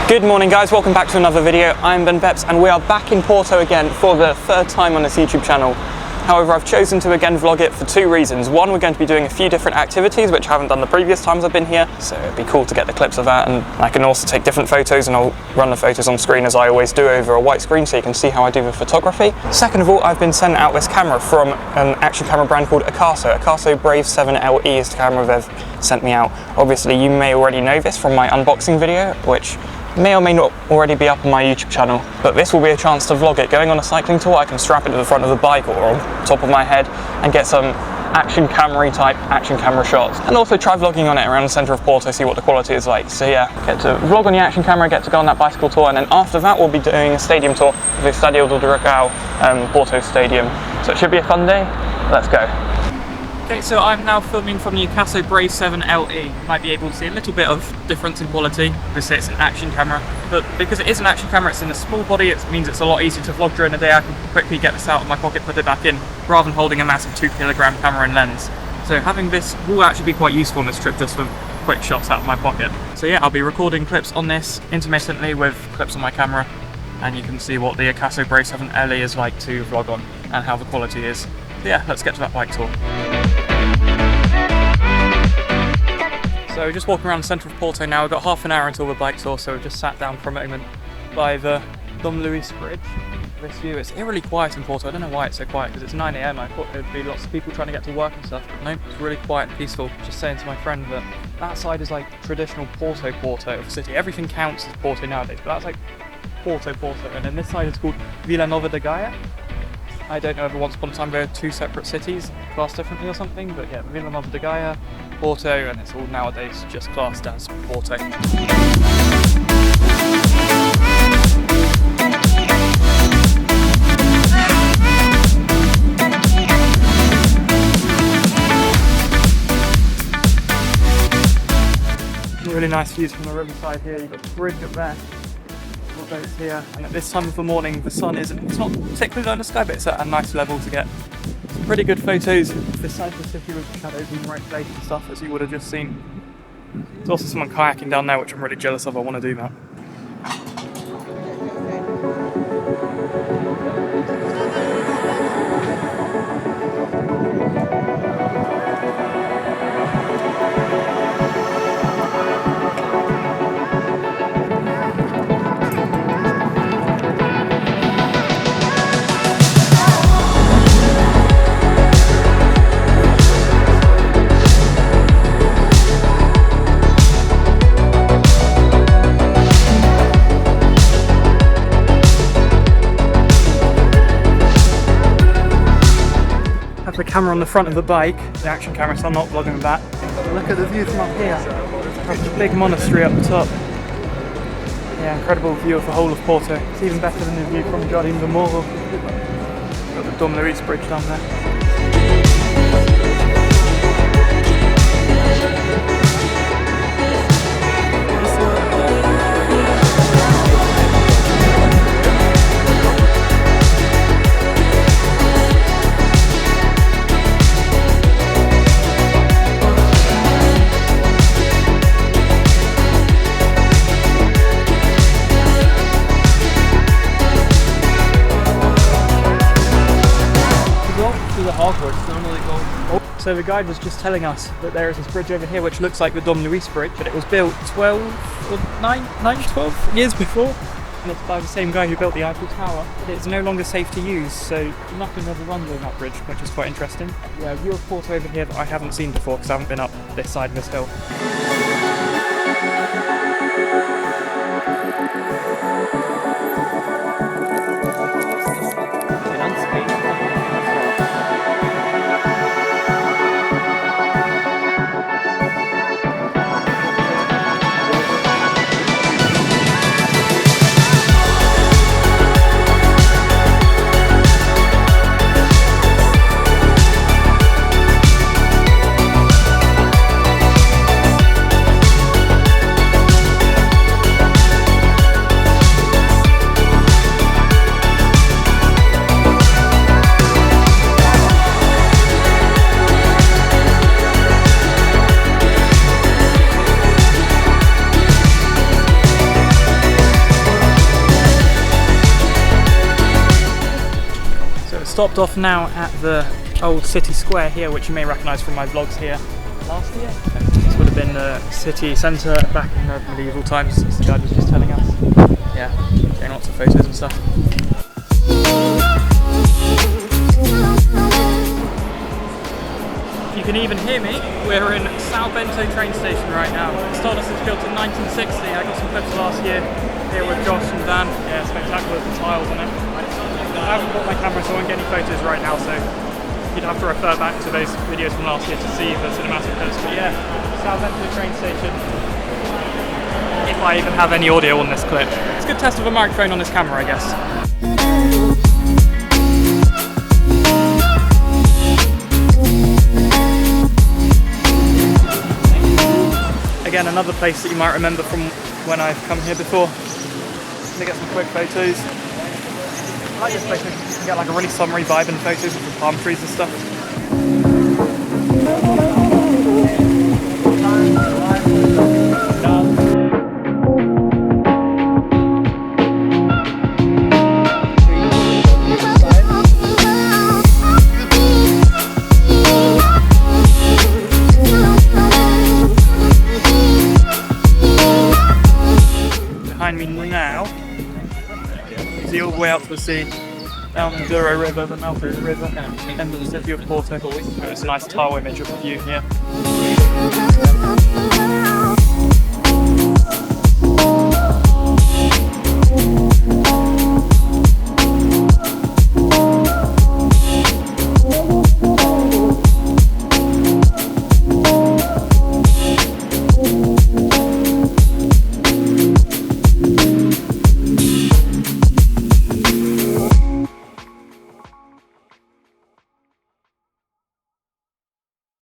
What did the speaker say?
Good morning guys, welcome back to another video. I'm Ben Beps and we are back in Porto again for the third time on this YouTube channel. However, I've chosen to again vlog it for two reasons. One, we're going to be doing a few different activities which I haven't done the previous times I've been here, so it'd be cool to get the clips of that, and I can also take different photos and I'll run the photos on screen as I always do over a white screen so you can see how I do the photography. Second of all, I've been sent out this camera from an action camera brand called AKASO. AKASO Brave 7 LE is the camera they've sent me out. Obviously you may already know this from my unboxing video, which may or may not already be up on my YouTube channel, but this will be a chance to vlog it. Going on a cycling tour, I can strap it to the front of the bike or on top of my head and get some action camera type action camera shots, and also try vlogging on it around the centre of Porto, see what the quality is like. So yeah, get to vlog on the action camera, get to go on that bicycle tour, and then after that we'll be doing a stadium tour of the Estadio do Dragão, Porto Stadium. So it should be a fun day. Let's go. Okay, so I'm now filming from the AKASO Brave 7 LE. You might be able to see a little bit of difference in quality. Obviously it's an action camera, but because it is an action camera, it's in a small body, it means it's a lot easier to vlog during the day. I can quickly get this out of my pocket, put it back in, rather than holding a massive 2-kilogram camera and lens. So having this will actually be quite useful on this trip, just for quick shots out of my pocket. So yeah, I'll be recording clips on this intermittently with clips on my camera, and you can see what the AKASO Brave 7 LE is like to vlog on and how the quality is. So yeah, let's get to that bike tour. So just walking around the centre of Porto now. We've got half an hour until the bike tour, so we've just sat down for a moment by the Dom Luís Bridge. This view, it's eerily quiet in Porto. I don't know why it's so quiet, because it's 9 AM. I thought there'd be lots of people trying to get to work and stuff, but no, it's really quiet and peaceful. Just saying to my friend that that side is like traditional Porto of the city. Everything counts as Porto nowadays, but that's like Porto, and then this side is called Vila Nova de Gaia. I don't know if once upon a time they were two separate cities, classed differently or something, but yeah, Vila Nova de Gaia, Porto, and it's all nowadays just classed as Porto. Really nice views from the riverside here. You've got the bridge up there. Boats here, and at this time of the morning the sun it's not particularly low in the sky, but it's at a nice level to get some pretty good photos of this side of the city with the shadows in the right place and stuff, as you would have just seen. There's also someone kayaking down there, which I'm really jealous of. I want to do that. The camera on the front of the bike, the action camera, so I'm not vlogging with that. Look at the view from up here. That's the big monastery up the top. Yeah, incredible view of the whole of Porto. It's even better than the view from Jardim do Morro. Got the Dom Luís Bridge down there. So the guide was just telling us that there is this bridge over here which looks like the Dom Luís Bridge, but it was built 12 years before, and it's by the same guy who built the Eiffel Tower. But it's no longer safe to use, so nothing ever runs on that bridge, which is quite interesting. Yeah, a view of Porto over here that I haven't seen before because I haven't been up this side of this hill. stopped off now at the old city square here, which you may recognise from my vlogs here last year. This would have been the city centre back in the medieval times, as the guide was just telling us. Yeah, getting lots of photos and stuff. You can even hear me. We're in São Bento train station right now. It's told us it's built in 1960. I got some clips last year here with Josh and Dan. Yeah, spectacular with the tiles on it. I haven't brought my camera, so I won't get any photos right now, so you'd have to refer back to those videos from last year to see the cinematic clips. But yeah, São Bento train station. If I even have any audio on this clip. It's a good test of a microphone on this camera, I guess. Again, another place that you might remember from when I've come here before. To get some quick photos. I like this place, you can get like a really summery vibe in the photos with the palm trees and stuff. Behind me now, see all the way out to the sea, down the Douro River, the Malta River, and the city of Porto. It's a nice tile image of the view here.